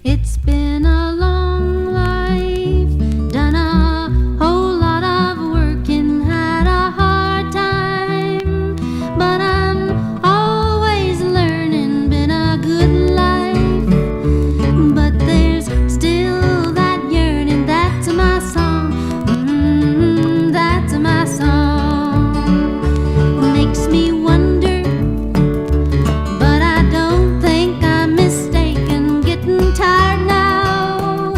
It's been a long life, done a whole lot of work and had a hard time. But I'm always learning, been a good life. But there's still that yearning, that's my song. That's my song. Makes me wonder, but I don't think I'm mistaken. Getting tired now,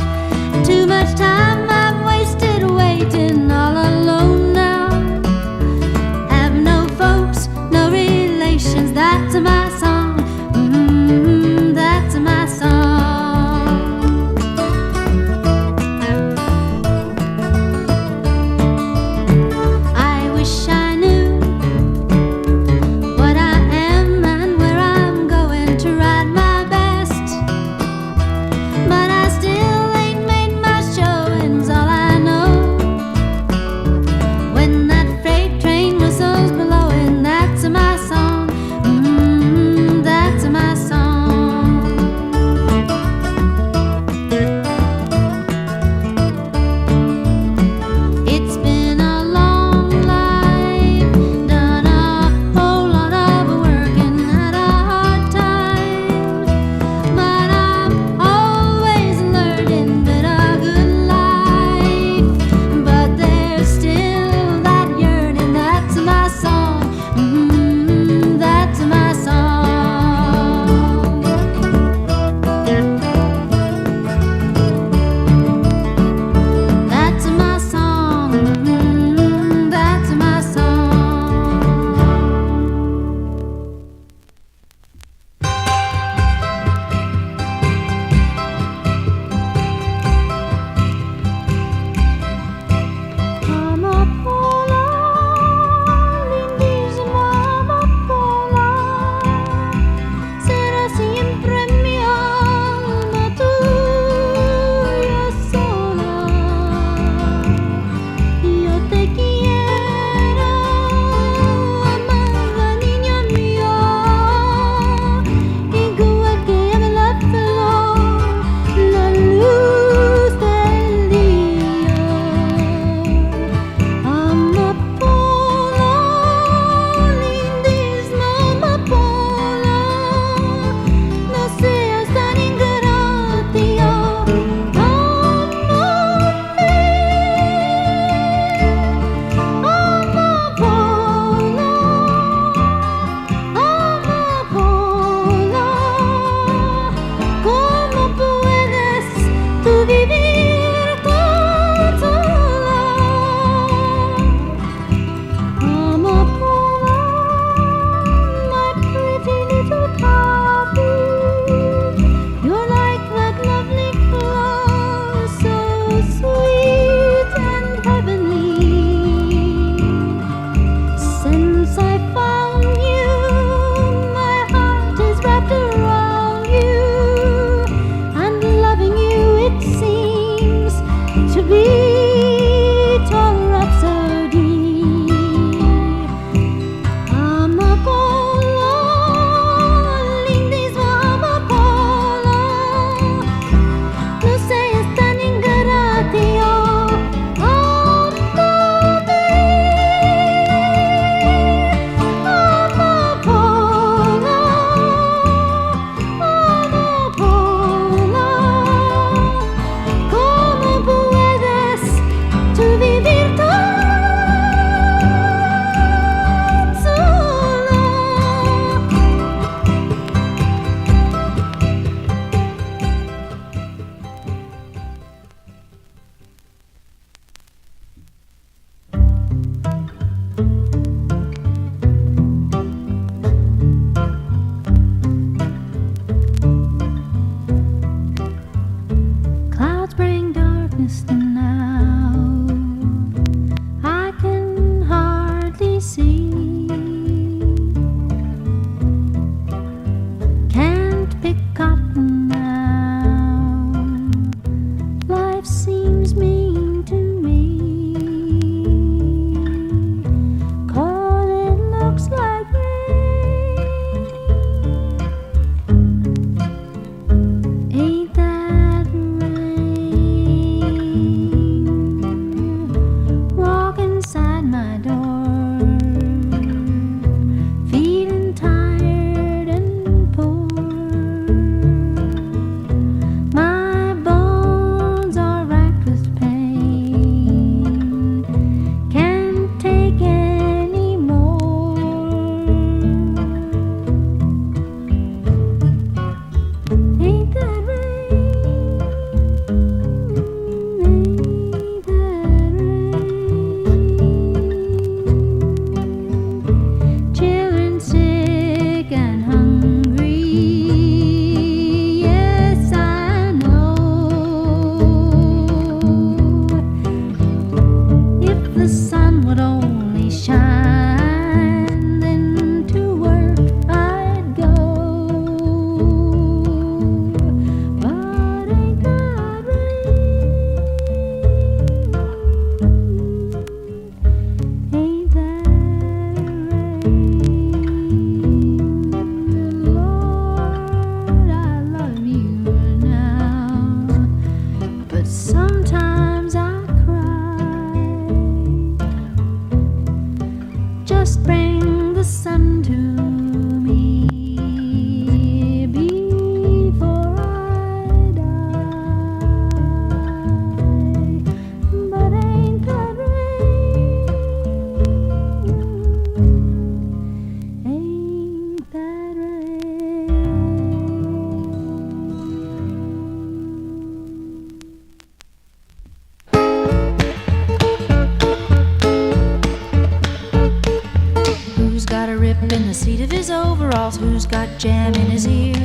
his overalls, who's got jam in his ear,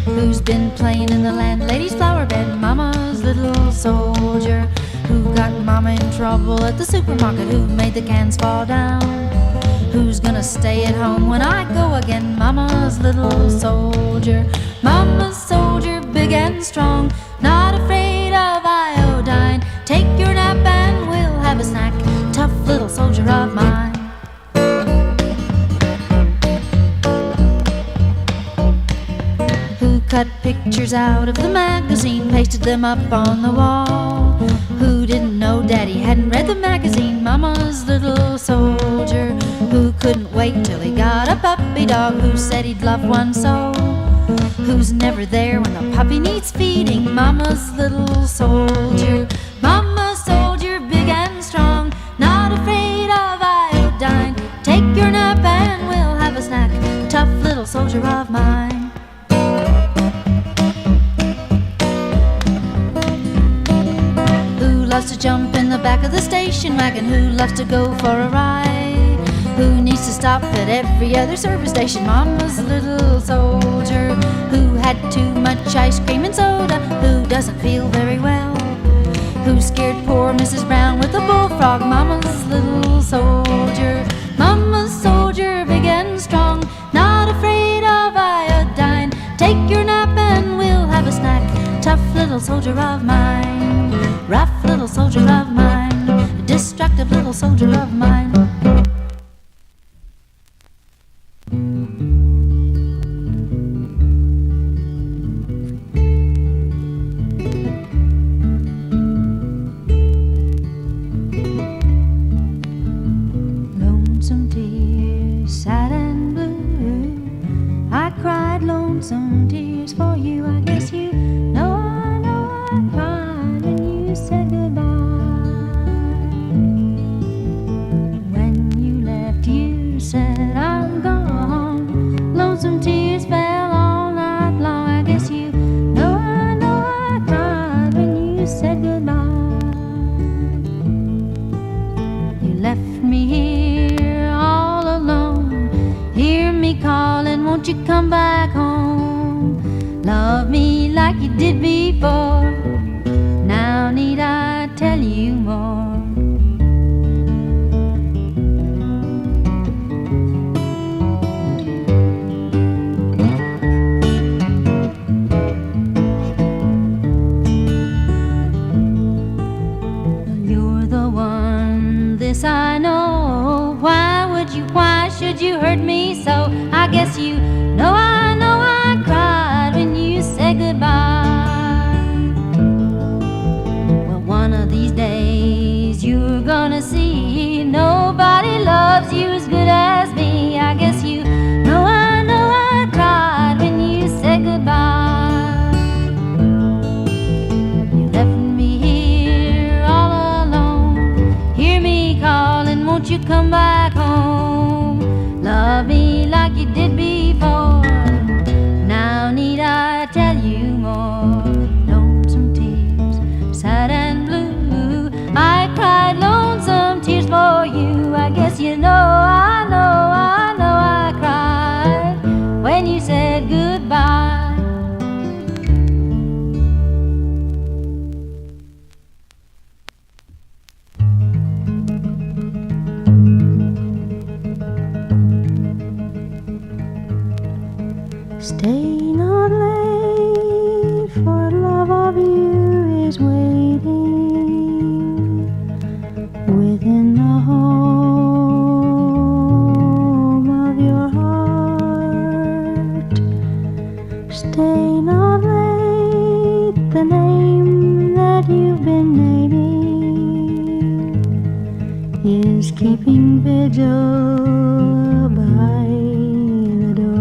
who's been playing in the landlady's flower bed, mama's little soldier, who got mama in trouble at the supermarket, who made the cans fall down, who's gonna stay at home when I go again, mama's little soldier, mama's soldier, big and strong, not afraid of iodine, take your nap and we'll have a snack, tough little soldier of mine. Who cut pictures out of the magazine, pasted them up on the wall, who didn't know daddy hadn't read the magazine, mama's little soldier, who couldn't wait till he got a puppy dog, who said he'd love one so, who's never there when the puppy needs feeding, mama's little soldier, mama's soldier, big and strong, not afraid of iodine, take your nap and we'll have a snack, tough little soldier of mine. Who loves to jump in the back of the station wagon, who loves to go for a ride, who needs to stop at every other service station, mama's little soldier, who had too much ice cream and soda, who doesn't feel very well, who scared poor Mrs. Brown with a bullfrog, mama's little soldier, mama's soldier, big and strong, not afraid of iodine, take your nap and we'll have a snack, tough little soldier of mine, rough little soldier of mine, destructive little soldier of mine. Lonesome tears, sad and blue, I cried lonesome tears for you, I guess you know I cried when you said goodbye. When you left, you said I'm gone. Lonesome tears fell all night long. I guess you know I cried when you said goodbye. You left me here all alone. Hear me calling, won't you come back home? Love me like you did before. Now need I tell you more? You're the one, this I know. Why should you hurt me so? I guess you know I cried when you said goodbye. Well, one of these days you're gonna see nobody loves you as good as me. I guess you know I cried when you said goodbye. You left me here all alone. Hear me calling, won't you come back home? Love me like you did before. Now need I tell you more? Lonesome tears, sad and blue, I cried lonesome tears for you. I guess you know I cried when you said goodbye. Stay not late, for love of you is waiting within the home of your heart. Stay not late, the name that you've been naming is keeping vigil by the door.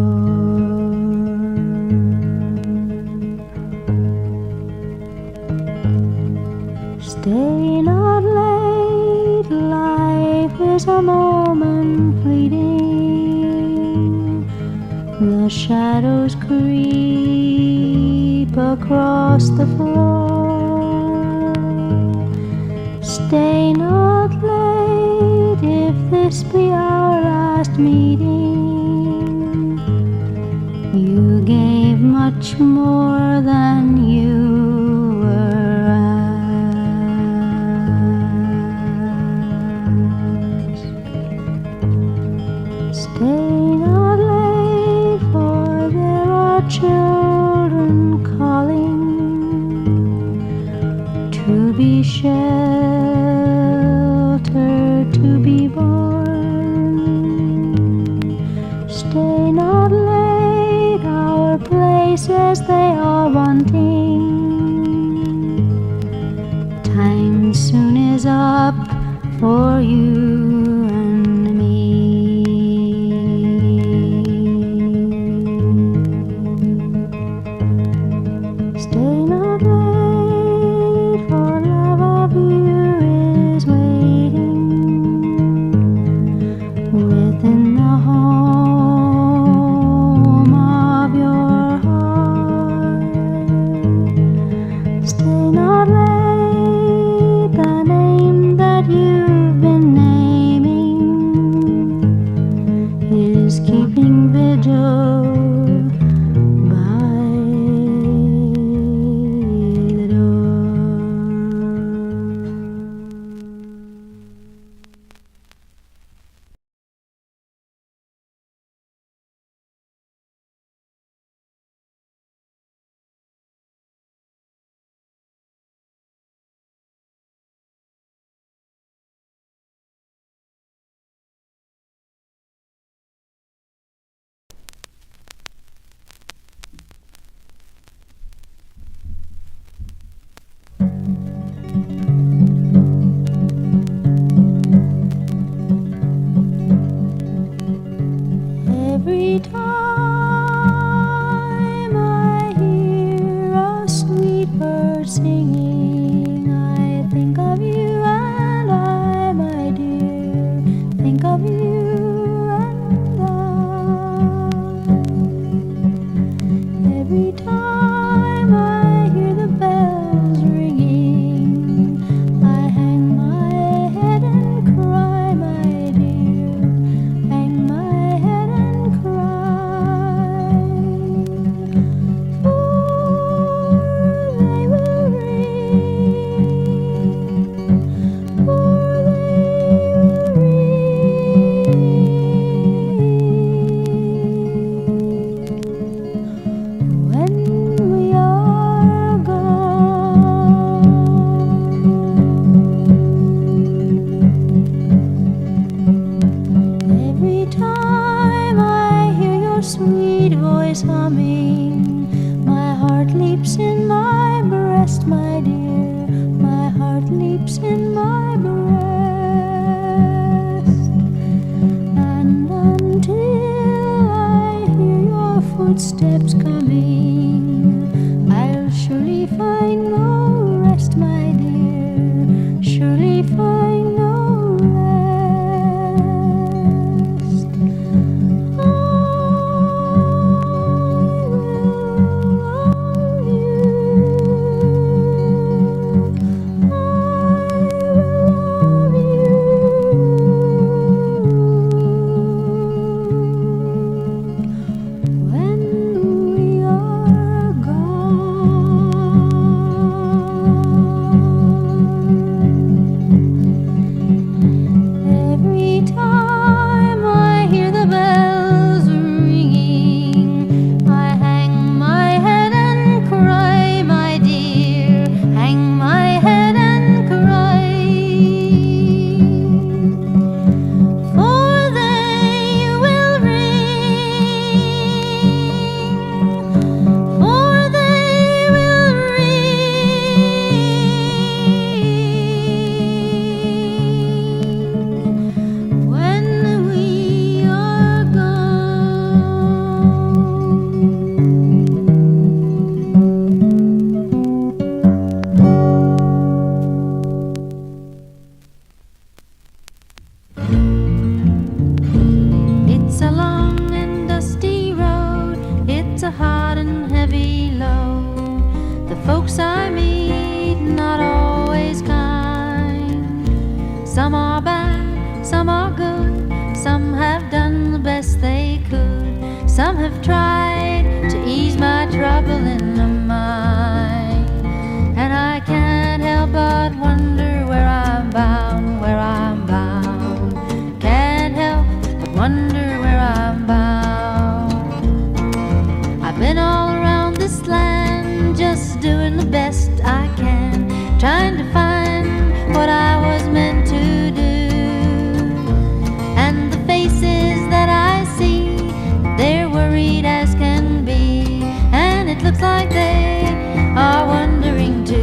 Stay not late, life is a moment fleeting. The shadows creep across the floor. Stay not late, if this be our last meeting. much more than you were asked. Stay not late, for there are children calling to be sheltered, to be born. Stay not late, our places they are wanting. Time soon is up for you and me. Stay not late, for love of you is waiting within the home of your heart. Stay not late, the name that you've been naming is keeping vigil by the door. Every time I hear a sweet bird singing, I think of you and I, my dear, think of you and I. Every time I hear the bells ringing, I hang my head and cry, my dear, hang my head and cry. For they will ring, for when we are gone. Every time I hear your sweet voice humming, my heart leaps in my breast, my dear, my heart leaps in my breast. And until I hear your footsteps coming, I'll surely find no rest, my dear, surely find no rest. I will love you. I will love you when we are gone. Every time I hear the bells ringing, I hang my head and cry, my dear, hang my head and cry. For they will ring, for they will ring when we are gone. It's a long and dusty road, it's a hard and heavy load. The folks I meet, not always kind. Some are bad, some are good, some have done the best they could. Some have tried to ease my trouble of mine, and I can't help but wonder where I'm bound, where I'm bound. Can't help but wonder where I'm bound. I've been all around this land, just doing the best I can, trying to find what I was meant to do. And the faces that I see, they're worried as can be, and it looks like they are wondering too.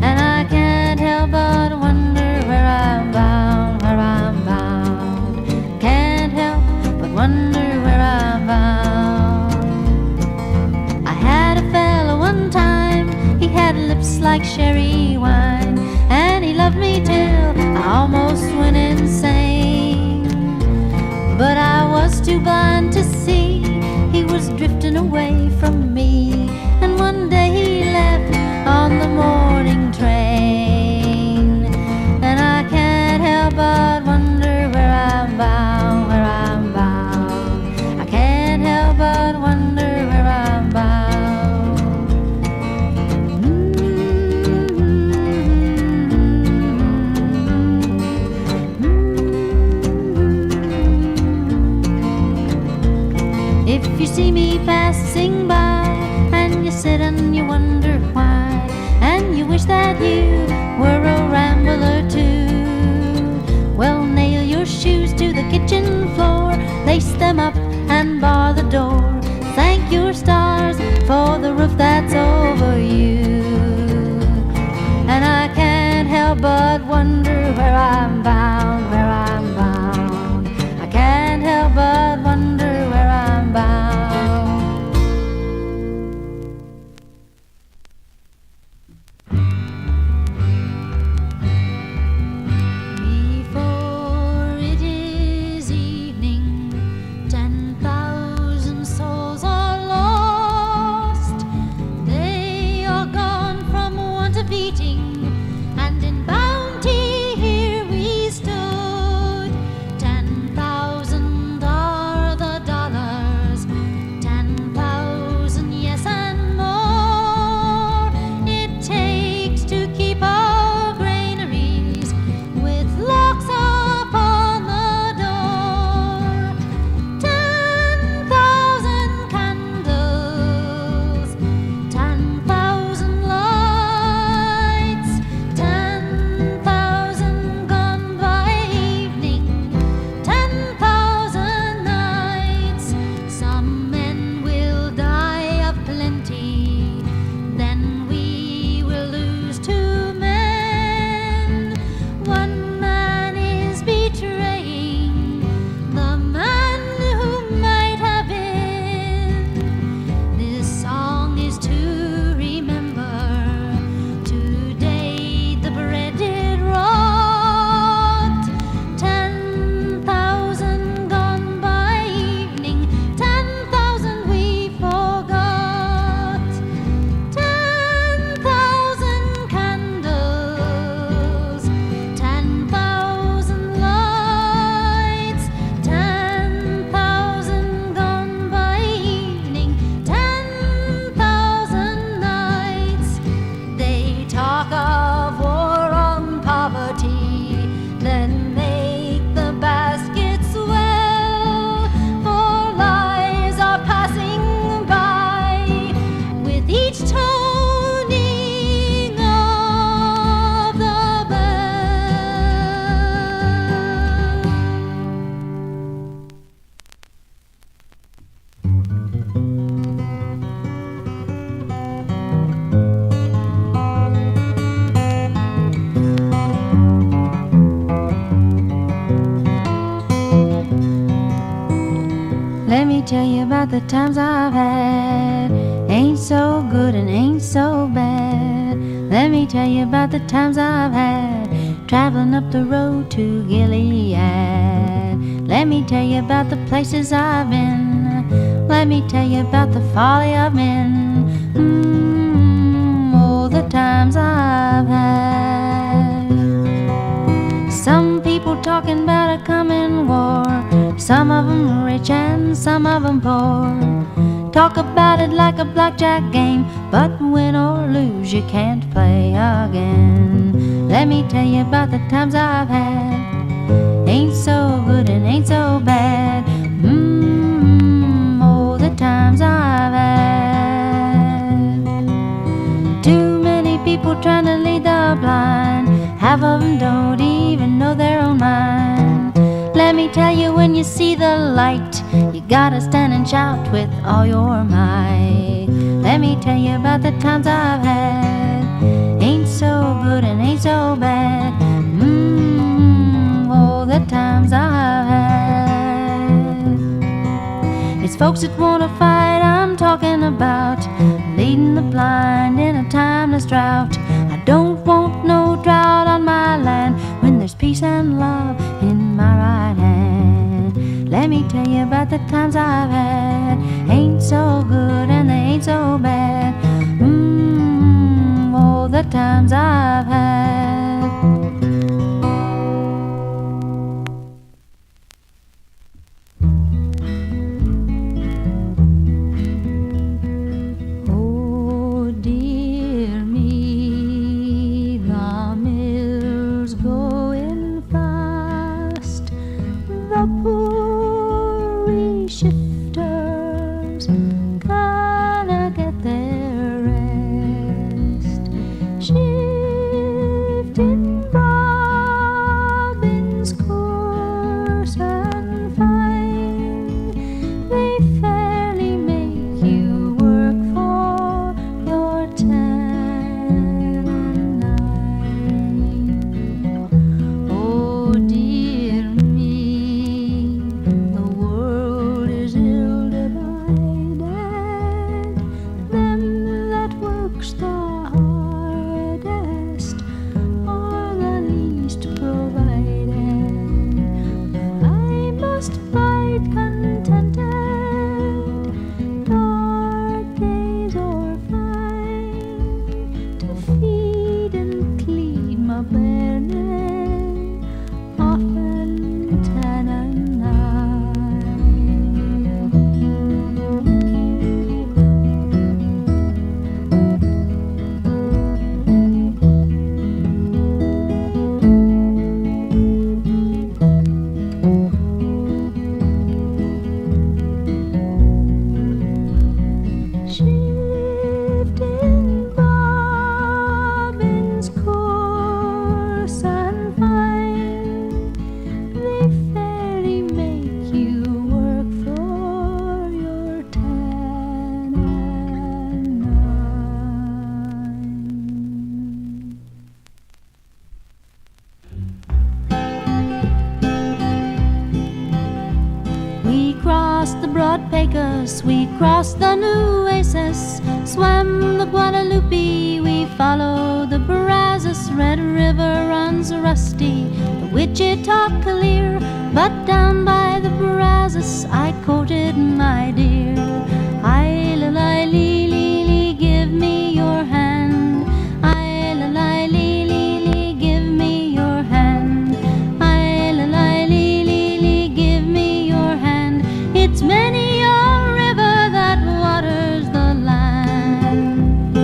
And I can't help but wonder where I'm bound, where I'm bound. Can't help but wonder where I'm bound. I had a fella one time, he had lips like sherry wine, and he loved me till I almost went insane. But I was too blind to see he was drifting away from me, and one day he left on the morning train. And I can't help but wonder where I'm bound, where I'm bound. I can't help but wonder where I'm bound. If you see me passing by and you sit and you wonder why, and you wish that you were a rambler too, well, nail your shoes to the kitchen floor, lace them up and bar the door. Thank your stars for the roof that's over you. And I can't help but wonder where I'm bound, where I'm bound. I can't help but wonder where I'm bound. Before it is evening, 10,000 souls are lost. They are gone from want of eating, and in bounty here we stood. 10,000 are the dollars, 10,000, yes, and more. It takes to keep our granaries with locks upon the door. 10,000 candles, 10,000 lights, 10,000 gone by evening, 10,000 nights. Some men will die of plenty, then we will lose 2 men. One man is betraying the man who might have been. This song is to remember. Today the bread did rot. 10,000 gone by evening, 10,000 we forgot. 10,000 candles, 10,000 lights, 10,000 gone by evening, 10,000 nights. They talk of war on poverty, then make the basket swell. For lives are passing by with each toning of the bell. Let me tell you about the times I've had. Ain't so good and ain't so bad. Let me tell you about the times I've had, traveling up the road to Gilead. Let me tell you about the places I've been. Let me tell you about the folly of men. Oh, the times I've had. Some people talking about a coming war, some of them rich and some of them poor. Talk about it like a blackjack game, but win or lose, you can't play again. Let me tell you about the times I've had. Ain't so good and ain't so bad. Oh, the times I've had. Too many people trying to lead the blind. Half of them don't even know their own mind. Let me tell you, when you see the light, you gotta stand and shout with all your might. Let me tell you about the times I've had. Ain't so good and ain't so bad. Oh, the times I've had. It's folks that wanna fight I'm talking about, leading the blind in a timeless drought. I don't want no drought on my land when there's peace and love in my right hand. Let me tell you about the times I've had. Ain't so good and they ain't so bad. Oh, the times I've had. Oh, dear me, the mill's going fast. The poor shifters gonna get their rest. Shifting bobbins coarse and fine, they fairly make you work for your 10 and 9. Oh, dear me, the world is ill divided. Them that works the hardest are the least provided. But I must fight contented, dark days or fine, to feed and clean my bare men, often 10 and 9. Shifting bobbins coarse and fine, they fairly make you work for your 10 and 9. We crossed the broad Pecos, we crossed the Nueces, swam the Guadalupe, we followed the Brazos. Red River runs rusty, the Wichita clear, but down by the Brazos I courted my dear. I-la-li-li-li, give me your hand. I-la-li-li-li, give me your hand. I-la-li-li-li, give me your hand. It's many a river that waters the land.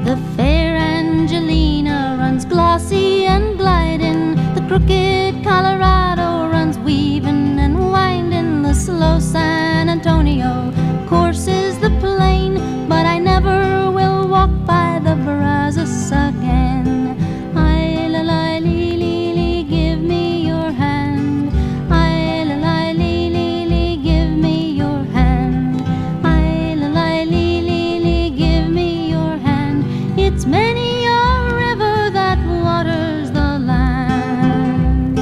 The fair Angelina runs glossy and gliding, the crooked Colorado runs weaving and winding, the slow San Antonio courses the plain, but I never will walk by the Brazos again. I-la-li-li-li, give me your hand. I-la-li-li-li, give me your hand. I-la-li-li-li, give me your hand. It's many a river that waters the land.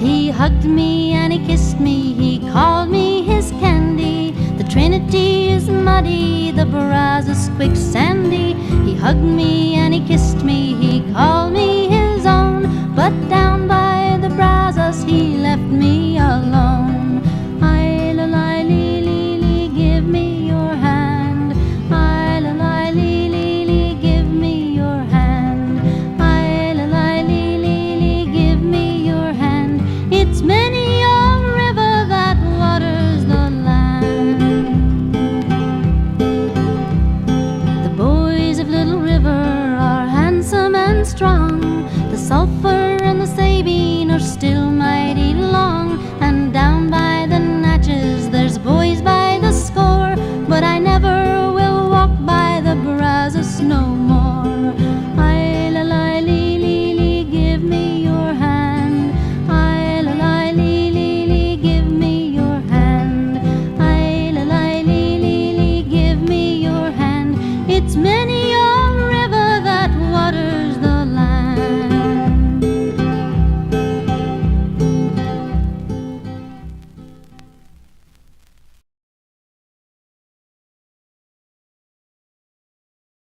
He hugged me and he kissed me, he called me his candy. The Trinity is muddy, the Brazos quicksandy. He hugged me and he kissed me, he called me his own, but down by the Brazos he left me alone. I-la-li-li-li, give me your hand. I-la-li-li-li, give me your hand. I-la-li-li-li, give me your hand. It's many